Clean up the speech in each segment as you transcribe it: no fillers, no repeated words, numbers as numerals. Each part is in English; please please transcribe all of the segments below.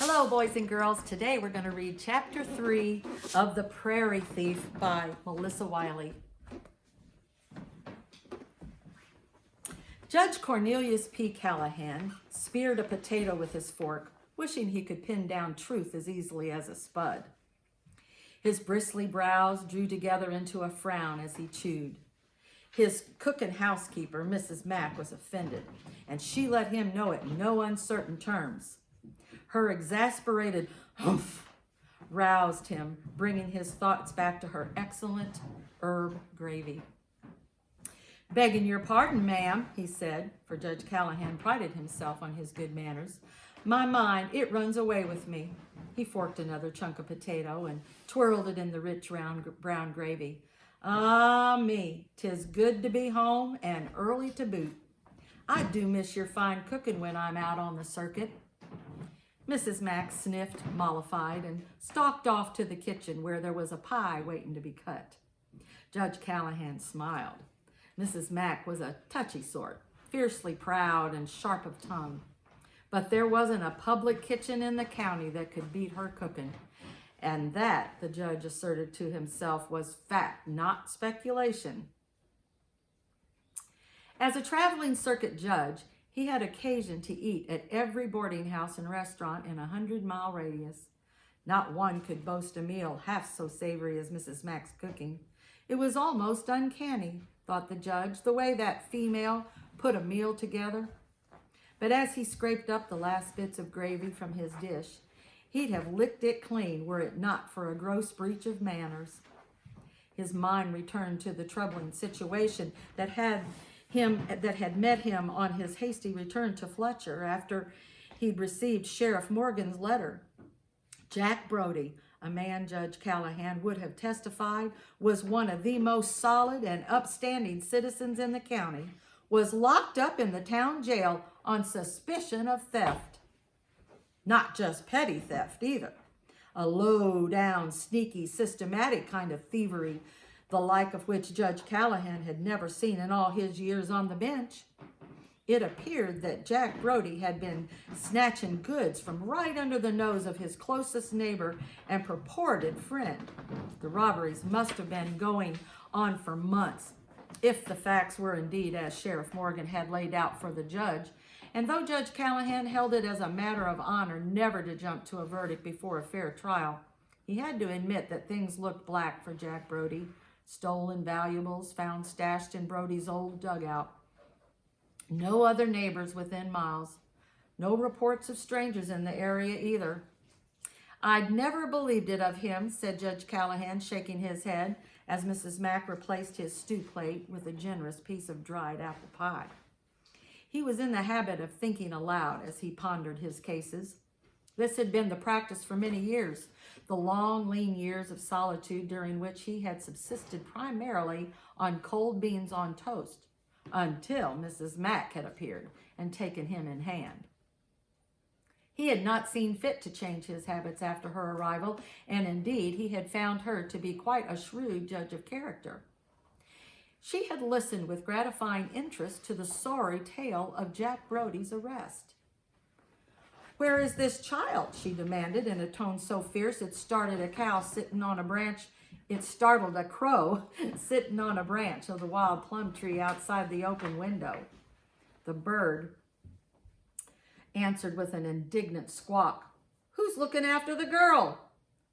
Hello, boys and girls. Today we're going to read Chapter 3 of The Prairie Thief by Melissa Wiley. Judge Cornelius P. Callahan speared a potato with his fork, wishing he could pin down truth as easily as a spud. His bristly brows drew together into a frown as he chewed. His cook and housekeeper, Mrs. Mack, was offended, and she let him know it in no uncertain terms. Her exasperated humph roused him, bringing his thoughts back to her excellent herb gravy. "Begging your pardon, ma'am," he said, for Judge Callahan prided himself on his good manners. "My mind, it runs away with me." He forked another chunk of potato and twirled it in the rich brown gravy. "Ah, me, 'tis good to be home and early to boot. I do miss your fine cooking when I'm out on the circuit." Mrs. Mack sniffed, mollified, and stalked off to the kitchen where there was a pie waiting to be cut. Judge Callahan smiled. Mrs. Mack was a touchy sort, fiercely proud and sharp of tongue. But there wasn't a public kitchen in the county that could beat her cooking. And that, the judge asserted to himself, was fact, not speculation. As a traveling circuit judge, he had occasion to eat at every boarding house and restaurant in a 100-mile radius. Not one could boast a meal half so savory as Mrs. Mack's cooking. It was almost uncanny, thought the judge, the way that female put a meal together. But as he scraped up the last bits of gravy from his dish, he'd have licked it clean were it not for a gross breach of manners. His mind returned to the troubling situation that had met him on his hasty return to Fletcher after he'd received Sheriff Morgan's letter. Jack Brody, a man Judge Callahan would have testified was one of the most solid and upstanding citizens in the county, was locked up in the town jail on suspicion of theft. Not just petty theft either. A low-down, sneaky, systematic kind of thievery, the like of which Judge Callahan had never seen in all his years on the bench. It appeared that Jack Brody had been snatching goods from right under the nose of his closest neighbor and purported friend. The robberies must have been going on for months, if the facts were indeed as Sheriff Morgan had laid out for the judge. And though Judge Callahan held it as a matter of honor never to jump to a verdict before a fair trial, he had to admit that things looked black for Jack Brody. Stolen valuables found stashed in Brody's old dugout. No other neighbors within miles. No reports of strangers in the area either. "I'd never believed it of him," said Judge Callahan, shaking his head as Mrs. Mack replaced his stew plate with a generous piece of dried apple pie. He was in the habit of thinking aloud as he pondered his cases. This had been the practice for many years, the long, lean years of solitude during which he had subsisted primarily on cold beans on toast, until Mrs. Mack had appeared and taken him in hand. He had not seen fit to change his habits after her arrival, and indeed he had found her to be quite a shrewd judge of character. She had listened with gratifying interest to the sorry tale of Jack Brody's arrest. "Where is this child?" she demanded in a tone so fierce it startled a crow sitting on a branch of the wild plum tree outside the open window. The bird answered with an indignant squawk. "Who's looking after the girl?"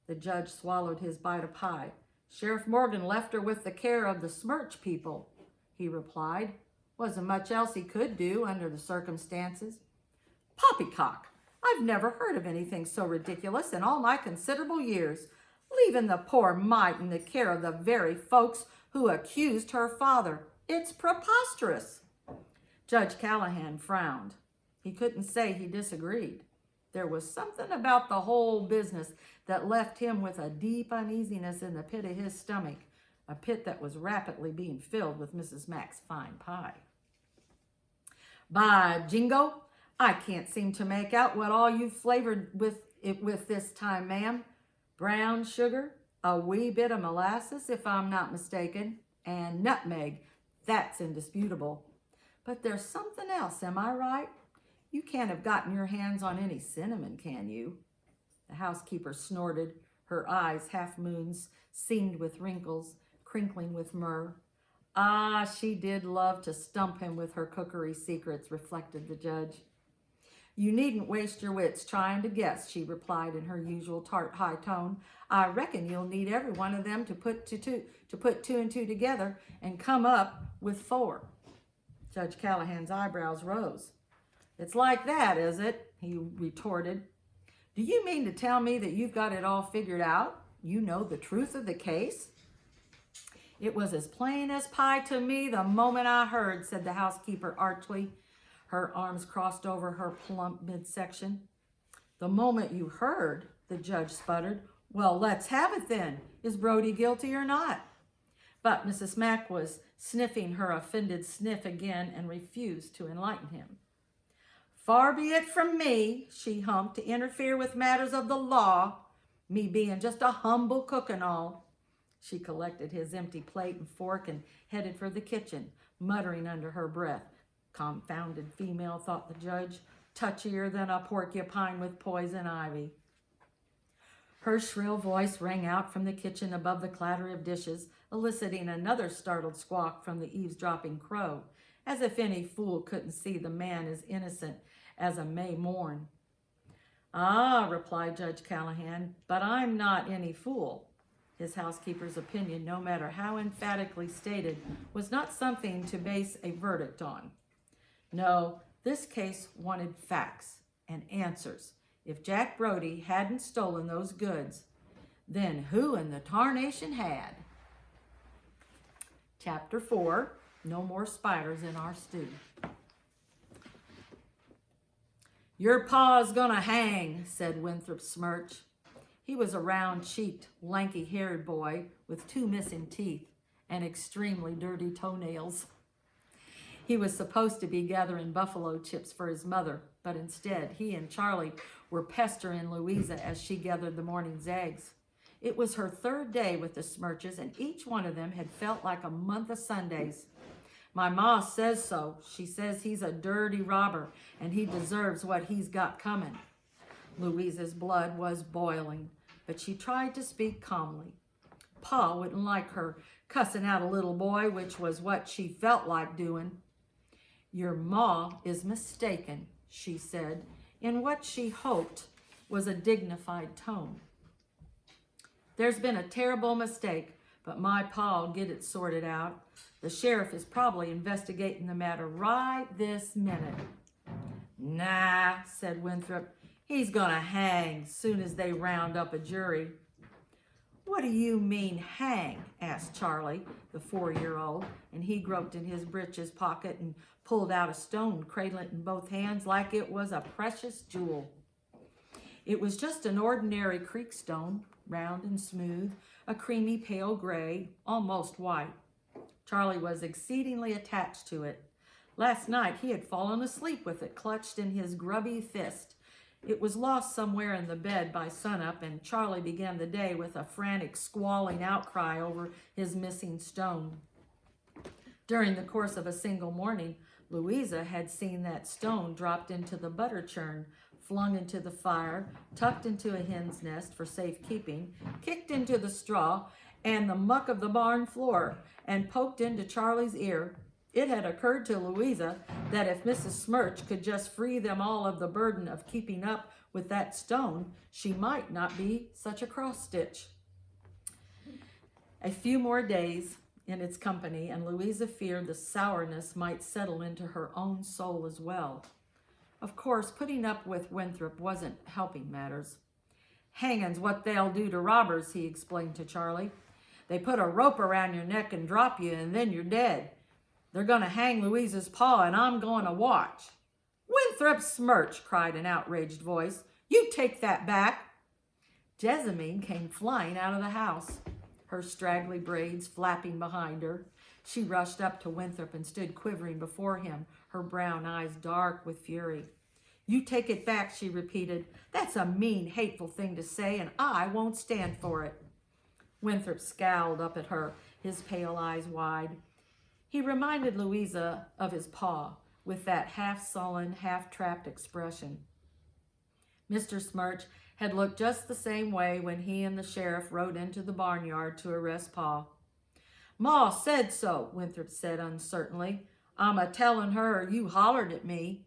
The judge swallowed his bite of pie. "Sheriff Morgan left her with the care of the Smirch people," he replied. "Wasn't much else he could do under the circumstances." "Poppycock! I've never heard of anything so ridiculous in all my considerable years. Leaving the poor mite in the care of the very folks who accused her father. It's preposterous." Judge Callahan frowned. He couldn't say he disagreed. There was something about the whole business that left him with a deep uneasiness in the pit of his stomach, a pit that was rapidly being filled with Mrs. Mack's fine pie. "By jingo, I can't seem to make out what all you flavored it with this time, ma'am. Brown sugar, a wee bit of molasses, if I'm not mistaken, and nutmeg. That's indisputable. But there's something else, am I right? You can't have gotten your hands on any cinnamon, can you?" The housekeeper snorted, her eyes half-moons, seamed with wrinkles, crinkling with myrrh. Ah, she did love to stump him with her cookery secrets, reflected the judge. You needn't waste your wits trying to guess, she replied in her usual tart high tone. I reckon you'll need every one of them to put two and two together and come up with 4. Judge Callahan's eyebrows rose. It's like that, is it? He retorted. Do you mean to tell me that you've got it all figured out? You know the truth of the case? It was as plain as pie to me the moment I heard, said the housekeeper archly, her arms crossed over her plump midsection. The moment you heard, the judge sputtered. Well, let's have it then. Is Brody guilty or not? But Mrs. Mack was sniffing her offended sniff again and refused to enlighten him. Far be it from me, she humped, to interfere with matters of the law, me being just a humble cook and all. She collected his empty plate and fork and headed for the kitchen, muttering under her breath. Confounded female, thought the judge, touchier than a porcupine with poison ivy. Her shrill voice rang out from the kitchen above the clatter of dishes, eliciting another startled squawk from the eavesdropping crow, as if any fool couldn't see the man as innocent as a May morn. Ah, replied Judge Callahan, but I'm not any fool. His housekeeper's opinion, no matter how emphatically stated, was not something to base a verdict on. No, this case wanted facts and answers. If Jack Brody hadn't stolen those goods, then who in the tarnation had? Chapter 4, No More Spiders in Our Stew. Your pa's gonna hang, said Winthrop Smirch. He was a round-cheeked, lanky-haired boy with 2 missing teeth and extremely dirty toenails. He was supposed to be gathering buffalo chips for his mother, but instead he and Charlie were pestering Louisa as she gathered the morning's eggs. It was her 3rd day with the Smirches, and each one of them had felt like a month of Sundays. My ma says so. She says he's a dirty robber, and he deserves what he's got coming. Louisa's blood was boiling, but she tried to speak calmly. Pa wouldn't like her cussing out a little boy, which was what she felt like doing. Your ma is mistaken, she said, in what she hoped was a dignified tone. There's been a terrible mistake, but my pa'll get it sorted out. The sheriff is probably investigating the matter right this minute. Nah, said Winthrop. He's gonna hang soon as they round up a jury. What do you mean hang? Asked Charlie, the 4-year-old, and he groped in his breeches pocket and pulled out a stone, cradling it in both hands like it was a precious jewel. It was just an ordinary creek stone, round and smooth, a creamy pale gray, almost white. Charlie was exceedingly attached to it. Last night he had fallen asleep with it clutched in his grubby fist. It was lost somewhere in the bed by sunup, and Charlie began the day with a frantic, squalling outcry over his missing stone. During the course of a single morning, Louisa had seen that stone dropped into the butter churn, flung into the fire, tucked into a hen's nest for safekeeping, kicked into the straw and the muck of the barn floor, and poked into Charlie's ear. It had occurred to Louisa that if Mrs. Smirch could just free them all of the burden of keeping up with that stone, she might not be such a cross-stitch. A few more days in its company, and Louisa feared the sourness might settle into her own soul as well. Of course, putting up with Winthrop wasn't helping matters. Hanging's what they'll do to robbers, he explained to Charlie. They put a rope around your neck and drop you, and then you're dead. They're going to hang Louisa's paw, and I'm going to watch. Winthrop Smirch, cried an outraged voice. You take that back. Jessamine came flying out of the house, her straggly braids flapping behind her. She rushed up to Winthrop and stood quivering before him, her brown eyes dark with fury. You take it back, she repeated. That's a mean, hateful thing to say, and I won't stand for it. Winthrop scowled up at her, his pale eyes wide. He reminded Louisa of his pa, with that half-sullen, half-trapped expression. Mr. Smirch had looked just the same way when he and the sheriff rode into the barnyard to arrest Pa. "Ma said so," Winthrop said uncertainly. "I'm a-telling her you hollered at me."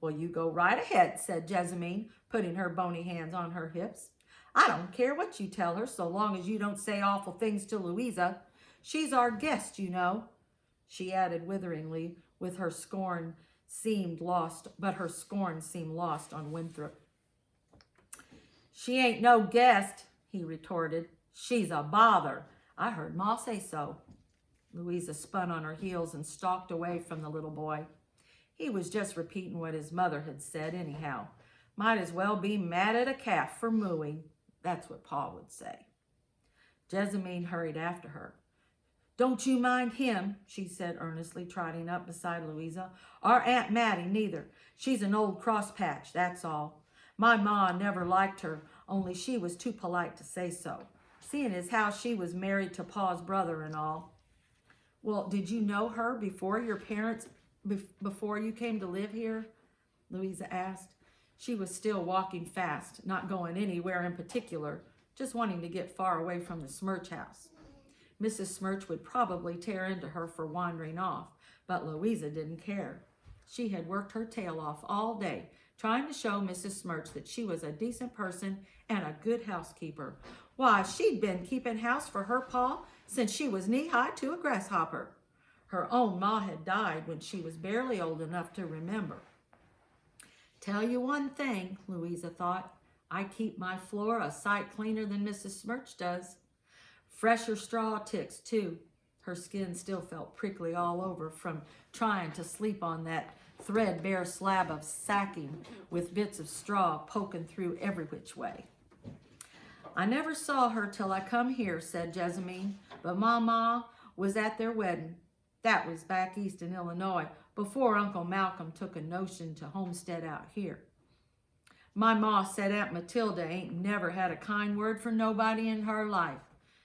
"Well, you go right ahead," said Jessamine, putting her bony hands on her hips. "I don't care what you tell her, so long as you don't say awful things to Louisa. She's our guest, you know," she added witheringly, with her scorn seemed lost, but her scorn seemed lost on Winthrop. "She ain't no guest," he retorted. "She's a bother. I heard Ma say so." Louisa spun on her heels and stalked away from the little boy. He was just repeating what his mother had said anyhow. Might as well be mad at a calf for mooing. That's what Pa would say. Jessamine hurried after her. "Don't you mind him," she said earnestly, trotting up beside Louisa. "Our Aunt Mattie neither. She's an old crosspatch, that's all. My ma never liked her, only she was too polite to say so, seeing as how she was married to Pa's brother and all." "Well, did you know her before your parents, before you came to live here?" Louisa asked. She was still walking fast, not going anywhere in particular, just wanting to get far away from the Smirch house. Mrs. Smirch would probably tear into her for wandering off, but Louisa didn't care. She had worked her tail off all day, trying to show Mrs. Smirch that she was a decent person and a good housekeeper. Why, she'd been keeping house for her pa since she was knee-high to a grasshopper. Her own ma had died when she was barely old enough to remember. "Tell you one thing," Louisa thought, "I keep my floor a sight cleaner than Mrs. Smirch does. Fresher straw ticks, too." Her skin still felt prickly all over from trying to sleep on that threadbare slab of sacking with bits of straw poking through every which way. "I never saw her till I come here," said Jessamine, "but my ma was at their wedding. That was back east in Illinois, before Uncle Malcolm took a notion to homestead out here. My ma said Aunt Matilda ain't never had a kind word for nobody in her life.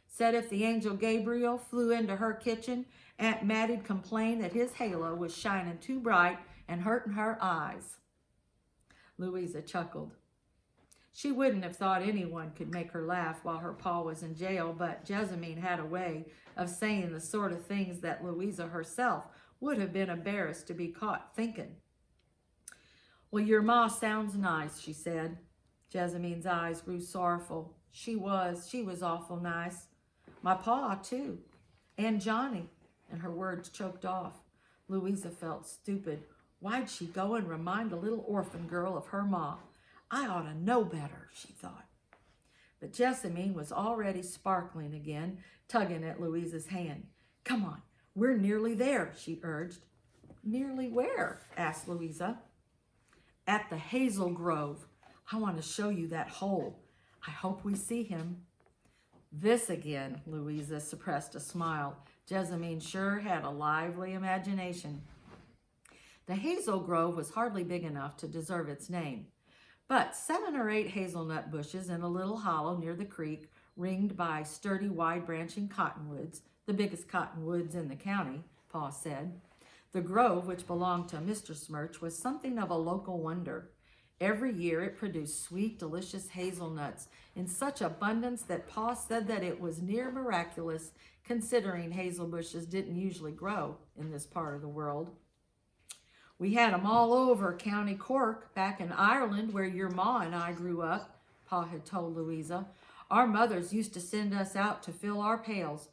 Said if the angel Gabriel flew into her kitchen, Aunt Mattie'd complain that his halo was shining too bright and hurting her eyes." Louisa chuckled. She wouldn't have thought anyone could make her laugh while her pa was in jail, but Jessamine had a way of saying the sort of things that Louisa herself would have been embarrassed to be caught thinking. "Well, your ma sounds nice," she said. Jessamine's eyes grew sorrowful. She was awful nice. "My pa, too. And Johnny," and her words choked off. Louisa felt stupid. Why'd she go and remind a little orphan girl of her ma? I ought to know better, she thought. But Jessamine was already sparkling again, tugging at Louisa's hand. "Come on, we're nearly there," she urged. "Nearly where?" asked Louisa. "At the hazel grove. I want to show you that hole. I hope we see him." This again, Louisa suppressed a smile. Jessamine sure had a lively imagination. The hazel grove was hardly big enough to deserve its name, but 7 or 8 hazelnut bushes in a little hollow near the creek, ringed by sturdy, wide-branching cottonwoods, the biggest cottonwoods in the county, Pa said. The grove, which belonged to Mr. Smirch, was something of a local wonder. Every year it produced sweet, delicious hazelnuts in such abundance that Pa said that it was near miraculous, considering hazel bushes didn't usually grow in this part of the world. "We had 'em all over County Cork, back in Ireland, where your ma and I grew up," Pa had told Louisa. "Our mothers used to send us out to fill our pails.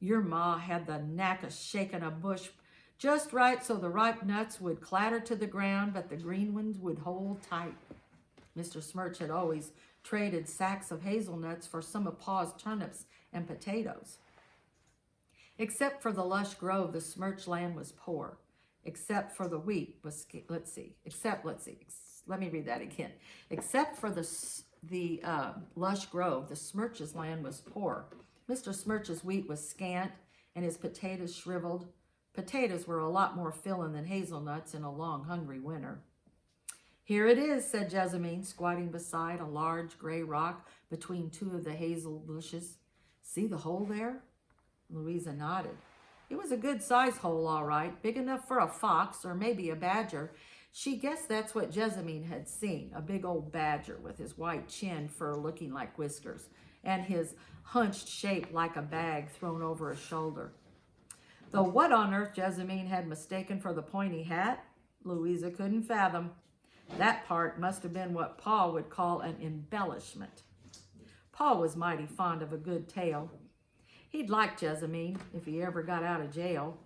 Your ma had the knack of shaking a bush just right so the ripe nuts would clatter to the ground, but the green ones would hold tight." Mr. Smirch had always traded sacks of hazelnuts for some of Pa's turnips and potatoes. Except for the lush grove, the Smirch land was poor. Except for the wheat was, let me read that again. Except for the lush grove, the Smirch's land was poor. Mr. Smirch's wheat was scant and his potatoes shriveled. Potatoes were a lot more filling than hazelnuts in a long, hungry winter. "Here it is," said Jessamine, squatting beside a large gray rock between 2 of the hazel bushes. "See the hole there?" Louisa nodded. It was a good-sized hole, all right, big enough for a fox or maybe a badger. She guessed that's what Jessamine had seen, a big old badger with his white chin fur looking like whiskers and his hunched shape like a bag thrown over his shoulder. Though what on earth Jessamine had mistaken for the pointy hat, Louisa couldn't fathom. That part must have been what Pa would call an embellishment. Pa was mighty fond of a good tale. He'd like Jessamine if he ever got out of jail.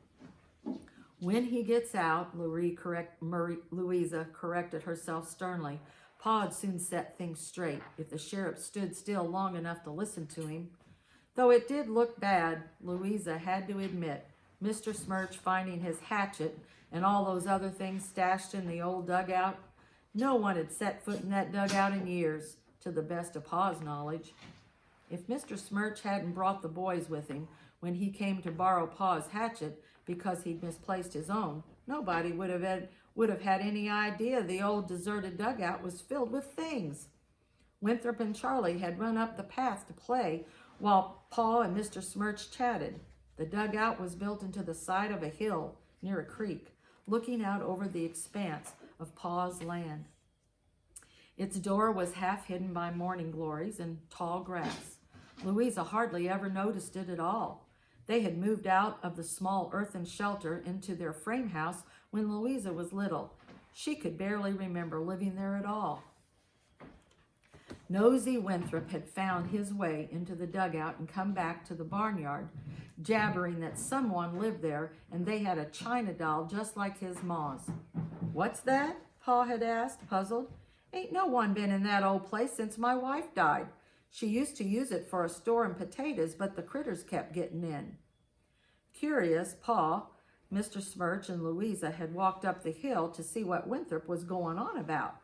When he gets out, Louisa corrected herself sternly. Pa'd soon set things straight if the sheriff stood still long enough to listen to him. Though it did look bad, Louisa had to admit, Mr. Smirch finding his hatchet and all those other things stashed in the old dugout, no one had set foot in that dugout in years, to the best of Pa's knowledge. If Mr. Smirch hadn't brought the boys with him when he came to borrow Pa's hatchet because he'd misplaced his own, nobody would have had any idea the old deserted dugout was filled with things. Winthrop and Charlie had run up the path to play while Pa and Mr. Smirch chatted. The dugout was built into the side of a hill near a creek, looking out over the expanse of Pa's land. Its door was half hidden by morning glories and tall grass. Louisa hardly ever noticed it at all. They had moved out of the small earthen shelter into their frame house when Louisa was little. She could barely remember living there at all. Nosy Winthrop had found his way into the dugout and come back to the barnyard, jabbering that someone lived there and they had a china doll just like his ma's. "What's that?" Pa had asked, puzzled. "Ain't no one been in that old place since my wife died. She used to use it for a storing potatoes, but the critters kept getting in." Curious, Pa, Mr. Smirch, and Louisa had walked up the hill to see what Winthrop was going on about.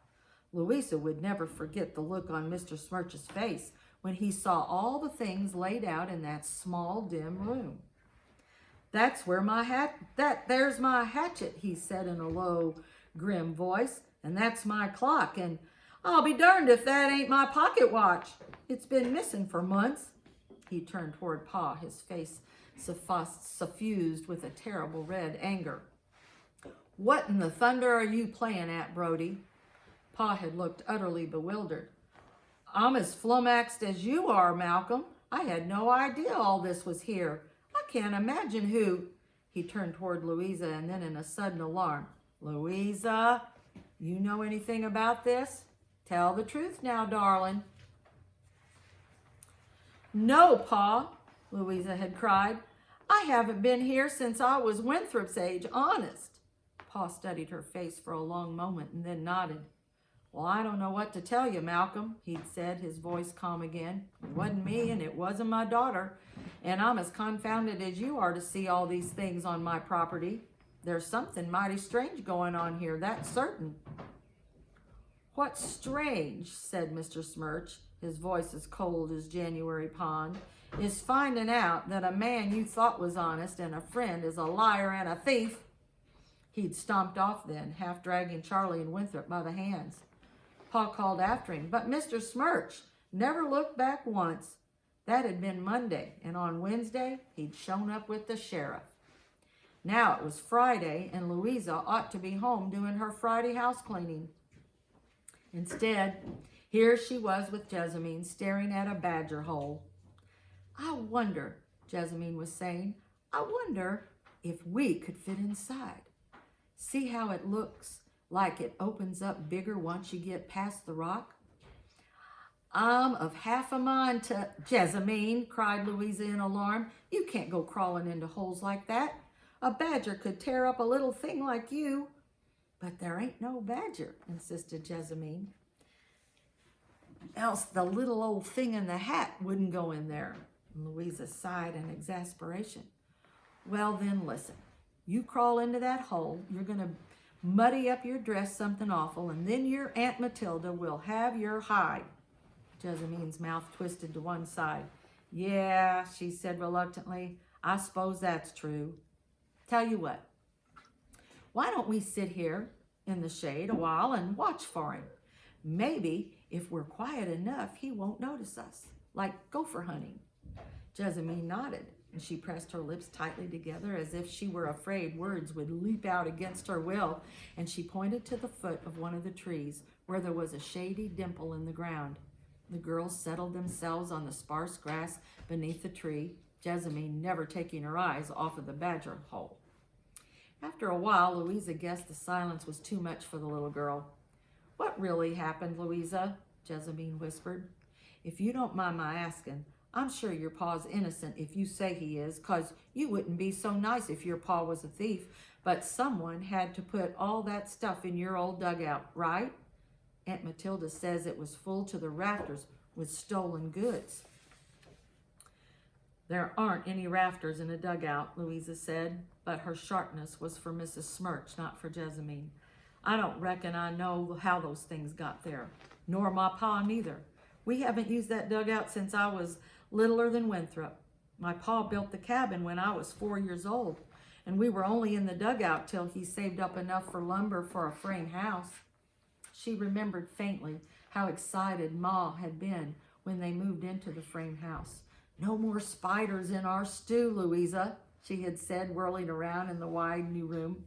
Louisa would never forget the look on Mr. Smirch's face when he saw all the things laid out in that small, dim room. "That's where there's my hatchet," he said in a low, grim voice, "and that's my clock, and I'll be darned if that ain't my pocket watch. It's been missing for months." He turned toward Pa, his face suffused with a terrible red anger. "What in the thunder are you playing at, Brody?" Pa had looked utterly bewildered. "I'm as flummoxed as you are, Malcolm. I had no idea all this was here. I can't imagine who—" He turned toward Louisa and then in a sudden alarm, "Louisa, you know anything about this? Tell the truth now, darling." "No, Pa," Louisa had cried. "I haven't been here since I was Winthrop's age, honest." Pa studied her face for a long moment and then nodded. "Well, I don't know what to tell you, Malcolm," he'd said, his voice calm again. "It wasn't me and it wasn't my daughter, and I'm as confounded as you are to see all these things on my property. There's something mighty strange going on here, that's certain." "What's strange," said Mr. Smirch, his voice as cold as January pond, "is finding out that a man you thought was honest and a friend is a liar and a thief." He'd stomped off then, half dragging Charlie and Winthrop by the hands. Pa called after him, but Mr. Smirch never looked back once. That had been Monday, and on Wednesday he'd shown up with the sheriff. Now it was Friday, and Louisa ought to be home doing her Friday house cleaning. Instead, here she was with Jessamine staring at a badger hole. "I wonder," Jessamine was saying, "I wonder if we could fit inside. See how it looks like it opens up bigger once you get past the rock?" "I'm of half a mind to—" "Jessamine," cried Louisa in alarm, "you can't go crawling into holes like that. A badger could tear up a little thing like you." "But there ain't no badger," insisted Jessamine. "Else the little old thing in the hat wouldn't go in there." And Louisa sighed in exasperation. "Well then, listen. You crawl into that hole, you're going to muddy up your dress something awful, and then your Aunt Matilda will have your hide." Jessamine's mouth twisted to one side. "Yeah," she said reluctantly, "I suppose that's true. Tell you what, why don't we sit here in the shade a while and watch for him? Maybe if we're quiet enough, he won't notice us, like gopher hunting." Jessamine nodded. And she pressed her lips tightly together as if she were afraid words would leap out against her will, and she pointed to the foot of one of the trees where there was a shady dimple in the ground. The girls settled themselves on the sparse grass beneath the tree, Jessamine never taking her eyes off of the badger hole. After a while, Louisa guessed the silence was too much for the little girl. "What really happened, Louisa?" Jessamine whispered. "If you don't mind my asking, I'm sure your pa's innocent if you say he is, 'cause you wouldn't be so nice if your pa was a thief, but someone had to put all that stuff in your old dugout, right? Aunt Matilda says it was full to the rafters with stolen goods." "There aren't any rafters in a dugout," Louisa said, but her sharpness was for Mrs. Smirch, not for Jessamine. "I don't reckon I know how those things got there, nor my pa neither. We haven't used that dugout since I was littler than Winthrop. My pa built the cabin when I was 4 years old, and we were only in the dugout till he saved up enough for lumber for a frame house." She remembered faintly how excited Ma had been when they moved into the frame house. "No more spiders in our stew, Louisa," she had said, whirling around in the wide new room.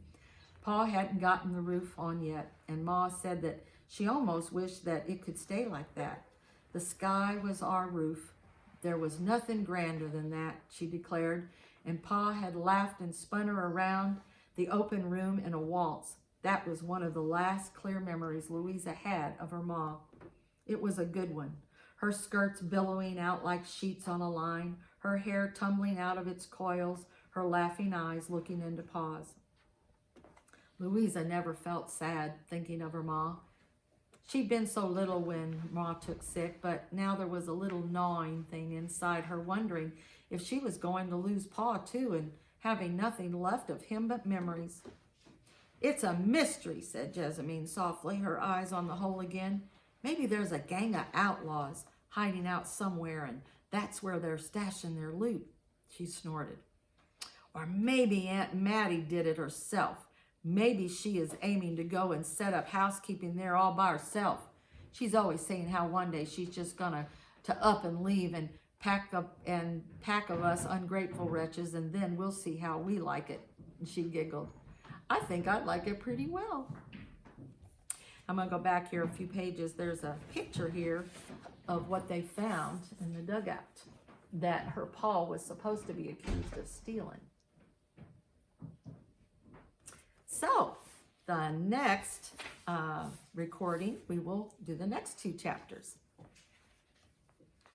Pa hadn't gotten the roof on yet, and Ma said that she almost wished that it could stay like that. The sky was our roof. There was nothing grander than that, she declared, and Pa had laughed and spun her around the open room in a waltz. That was one of the last clear memories Louisa had of her Ma. It was a good one. Her skirts billowing out like sheets on a line, her hair tumbling out of its coils, her laughing eyes looking into Pa's. Louisa never felt sad thinking of her Ma. She'd been so little when Ma took sick, but now there was a little gnawing thing inside her, wondering if she was going to lose Pa too and having nothing left of him but memories. "It's a mystery," said Jessamine softly, her eyes on the hole again. "Maybe there's a gang of outlaws hiding out somewhere, and that's where they're stashing their loot." She snorted. "Or maybe Aunt Mattie did it herself. Maybe she is aiming to go and set up housekeeping there all by herself. She's always saying how one day she's just gonna to up and leave and pack of us ungrateful wretches, and then we'll see how we like it." And she giggled. "I think I'd like it pretty well." I'm gonna go back here a few pages. There's a picture here of what they found in the dugout that her pa was supposed to be accused of stealing. So, the next recording, we will do the next 2 chapters.